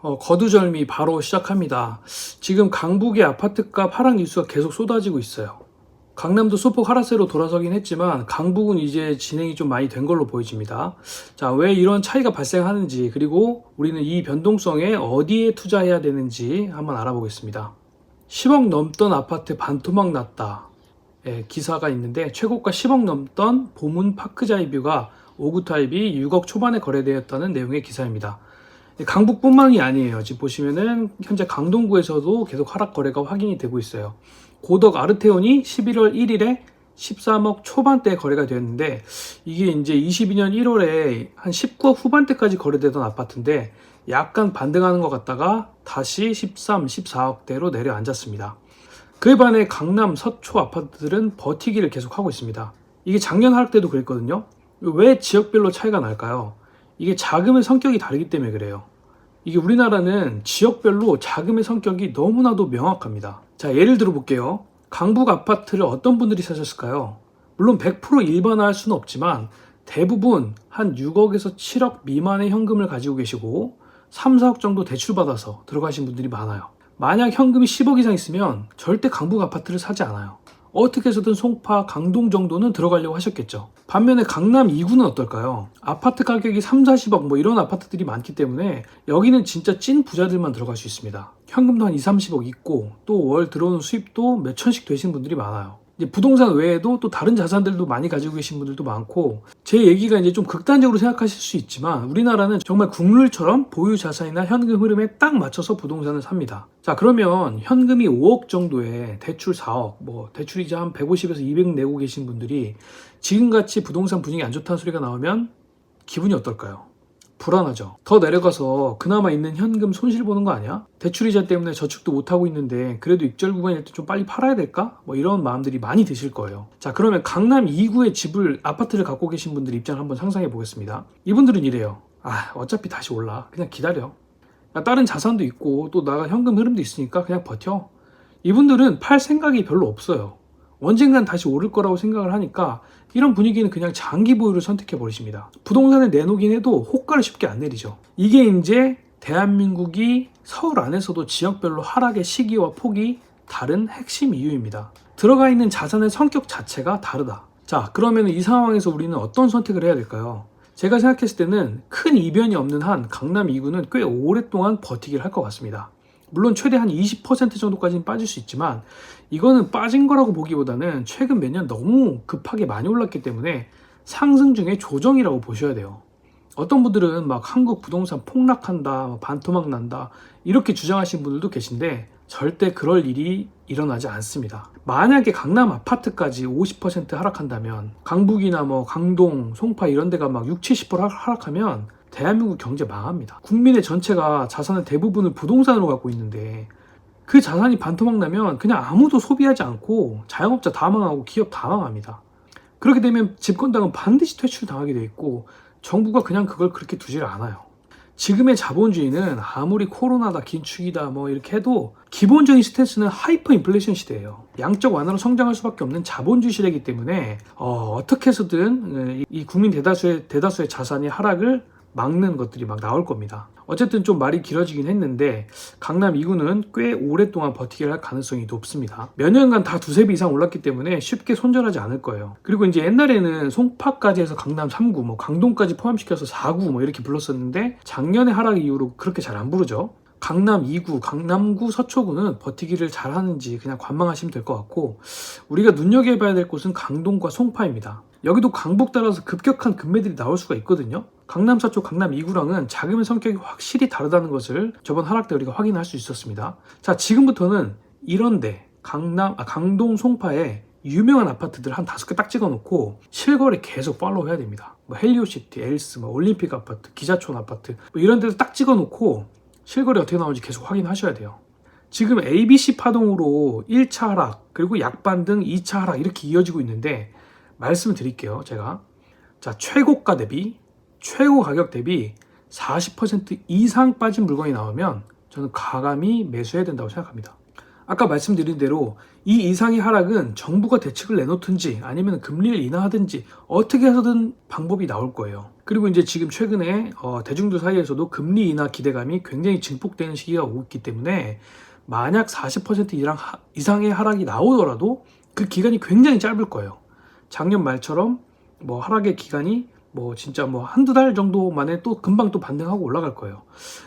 거두절미 바로 시작합니다. 지금 강북의 아파트값 하락 뉴스가 계속 쏟아지고 있어요. 강남도 소폭 하락세로 돌아서긴 했지만 강북은 이제 진행이 좀 많이 된 걸로 보여집니다. 자, 왜 이런 차이가 발생하는지, 그리고 우리는 이 변동성에 어디에 투자해야 되는지 한번 알아보겠습니다. 10억 넘던 아파트 반토막 났다. 기사가 있는데, 최고가 10억 넘던 보문 파크자이뷰가 5구 타입이 6억 초반에 거래되었다는 내용의 기사입니다. 강북뿐만이 아니에요. 지금 보시면은 현재 강동구에서도 계속 하락 거래가 확인이 되고 있어요. 고덕 아르테온이 11월 1일에 13억 초반대 거래가 되었는데, 이게 이제 22년 1월에 한 19억 후반대까지 거래되던 아파트인데 약간 반등하는 것 같다가 다시 13, 14억대로 내려앉았습니다. 그에 반해 강남 서초 아파트들은 버티기를 계속하고 있습니다. 이게 작년 하락 때도 그랬거든요. 왜 지역별로 차이가 날까요? 이게 자금의 성격이 다르기 때문에 그래요. 이게 우리나라는 지역별로 자금의 성격이 너무나도 명확합니다. 자, 예를 들어 볼게요. 강북 아파트를 어떤 분들이 사셨을까요? 물론 100% 일반화할 수는 없지만 대부분 한 6억에서 7억 미만의 현금을 가지고 계시고 3, 4억 정도 대출받아서 들어가신 분들이 많아요. 만약 현금이 10억 이상 있으면 절대 강북 아파트를 사지 않아요. 어떻게 해서든 송파, 강동 정도는 들어가려고 하셨겠죠. 반면에 강남 2구는 어떨까요? 아파트 가격이 3, 40억 뭐 이런 아파트들이 많기 때문에 여기는 진짜 찐 부자들만 들어갈 수 있습니다. 현금도 한 2, 30억 있고 또 월 들어오는 수입도 몇 천씩 되신 분들이 많아요. 이제 부동산 외에도 또 다른 자산들도 많이 가지고 계신 분들도 많고, 제 얘기가 이제 좀 극단적으로 생각하실 수 있지만 우리나라는 정말 국룰처럼 보유 자산이나 현금 흐름에 딱 맞춰서 부동산을 삽니다. 자, 그러면 현금이 5억 정도에 대출 4억, 뭐 대출이자 한 150에서 200 내고 계신 분들이 지금같이 부동산 분위기 안 좋다는 소리가 나오면 기분이 어떨까요? 불안하죠. 더 내려가서 그나마 있는 현금 손실 보는 거 아니야? 대출이자 때문에 저축도 못하고 있는데 그래도 입절 구간일 때 좀 빨리 팔아야 될까? 뭐 이런 마음들이 많이 드실 거예요. 자, 그러면 강남 2구의 집을, 아파트를 갖고 계신 분들 입장을 한번 상상해 보겠습니다. 이분들은 이래요. 어차피 다시 올라. 그냥 기다려. 다른 자산도 있고 또 나가 현금 흐름도 있으니까 그냥 버텨. 이분들은 팔 생각이 별로 없어요. 언젠간 다시 오를 거라고 생각을 하니까 이런 분위기는 그냥 장기 보유를 선택해 버리십니다. 부동산에 내놓긴 해도 호가를 쉽게 안 내리죠. 이게 이제 대한민국이 서울 안에서도 지역별로 하락의 시기와 폭이 다른 핵심 이유입니다. 들어가 있는 자산의 성격 자체가 다르다. 자, 그러면 이 상황에서 우리는 어떤 선택을 해야 될까요? 제가 생각했을 때는 큰 이변이 없는 한 강남 2구는 꽤 오랫동안 버티기를 할 것 같습니다. 물론 최대 한 20% 정도까지는 빠질 수 있지만 이거는 빠진 거라고 보기보다는 최근 몇 년 너무 급하게 많이 올랐기 때문에 상승 중에 조정이라고 보셔야 돼요. 어떤 분들은 막 한국 부동산 폭락한다, 반토막 난다 이렇게 주장하시는 분들도 계신데 절대 그럴 일이 일어나지 않습니다. 만약에 강남 아파트까지 50% 하락한다면 강북이나 뭐 강동, 송파 이런 데가 막 6, 70% 하락하면 대한민국 경제 망합니다. 국민의 전체가 자산의 대부분을 부동산으로 갖고 있는데 그 자산이 반토막 나면 그냥 아무도 소비하지 않고 자영업자 다 망하고 기업 다 망합니다. 그렇게 되면 집권당은 반드시 퇴출 당하게 돼 있고 정부가 그냥 그걸 그렇게 두질 않아요. 지금의 자본주의는 아무리 코로나다, 긴축이다 뭐 이렇게 해도 기본적인 스탠스는 하이퍼 인플레이션 시대예요. 양적 완화로 성장할 수밖에 없는 자본주의 시대이기 때문에 어떻게 해서든 이 국민 대다수의 자산이 하락을 막는 것들이 막 나올 겁니다. 어쨌든 좀 말이 길어지긴 했는데 강남 2구는 꽤 오랫동안 버티게 할 가능성이 높습니다. 몇 년간 다 두세 배 이상 올랐기 때문에 쉽게 손절하지 않을 거예요. 그리고 이제 옛날에는 송파까지 해서 강남 3구, 뭐 강동까지 포함시켜서 4구 뭐 이렇게 불렀었는데 작년에 하락 이후로 그렇게 잘 안 부르죠. 강남 2구, 강남구, 서초구는 버티기를 잘 하는지 그냥 관망하시면 될 것 같고, 우리가 눈여겨봐야 될 곳은 강동과 송파입니다. 여기도 강북 따라서 급격한 급매들이 나올 수가 있거든요. 강남 서초, 강남 2구랑은 자금의 성격이 확실히 다르다는 것을 저번 하락 때 우리가 확인할 수 있었습니다. 자, 지금부터는 이런데 강동, 송파에 유명한 아파트들 한 5개 딱 찍어놓고 실거래 계속 팔로우 해야 됩니다. 뭐 헬리오시티, 엘스, 뭐 올림픽 아파트, 기자촌 아파트 뭐 이런 데도 딱 찍어놓고 실거래 어떻게 나오는지 계속 확인하셔야 돼요. 지금 ABC 파동으로 1차 하락, 그리고 약반등 2차 하락 이렇게 이어지고 있는데 말씀을 드릴게요. 제가 최고가 대비, 최고 가격 대비 40% 이상 빠진 물건이 나오면 저는 과감히 매수해야 된다고 생각합니다. 아까 말씀드린 대로 이 이상의 하락은 정부가 대책을 내놓든지 아니면 금리를 인하하든지 어떻게 해서든 방법이 나올 거예요. 그리고 이제 지금 최근에 대중들 사이에서도 금리 인하 기대감이 굉장히 증폭되는 시기가 오고 있기 때문에 만약 40% 이상의 하락이 나오더라도 그 기간이 굉장히 짧을 거예요. 작년 말처럼 뭐 하락의 기간이 뭐 진짜 뭐 한두 달 정도 만에 또 금방 또 반등하고 올라갈 거예요.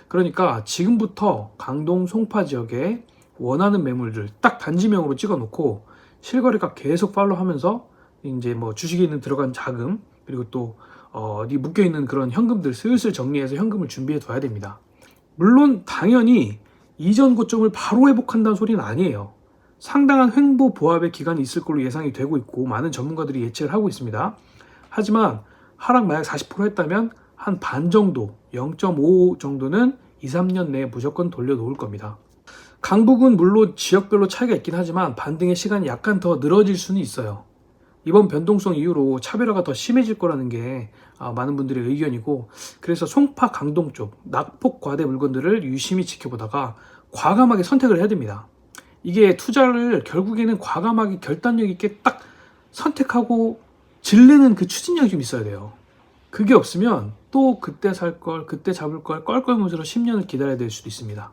그러니까 지금부터 강동 송파 지역에 원하는 매물들 딱 단지명으로 찍어 놓고 실거래가 계속 팔로우하면서 이제 뭐 주식에 있는 들어간 자금 그리고 또 어디 묶여 있는 그런 현금들 슬슬 정리해서 현금을 준비해 둬야 됩니다. 물론 당연히 이전 고점을 바로 회복한다는 소리는 아니에요. 상당한 횡보 보합의 기간이 있을 걸로 예상이 되고 있고 많은 전문가들이 예측을 하고 있습니다. 하지만 하락 만약 40% 했다면 한 반 정도, 0.5 정도는 2, 3년 내에 무조건 돌려놓을 겁니다. 강북은 물론 지역별로 차이가 있긴 하지만 반등의 시간이 약간 더 늘어질 수는 있어요. 이번 변동성 이후로 차별화가 더 심해질 거라는 게 많은 분들의 의견이고, 그래서 송파 강동 쪽 낙폭 과대 물건들을 유심히 지켜보다가 과감하게 선택을 해야 됩니다. 이게 투자를 결국에는 과감하게 결단력 있게 딱 선택하고 질르는 그 추진력이 좀 있어야 돼요. 그게 없으면 또 그때 살 걸, 그때 잡을 걸 껄껄무스러 10년을 기다려야 될 수도 있습니다.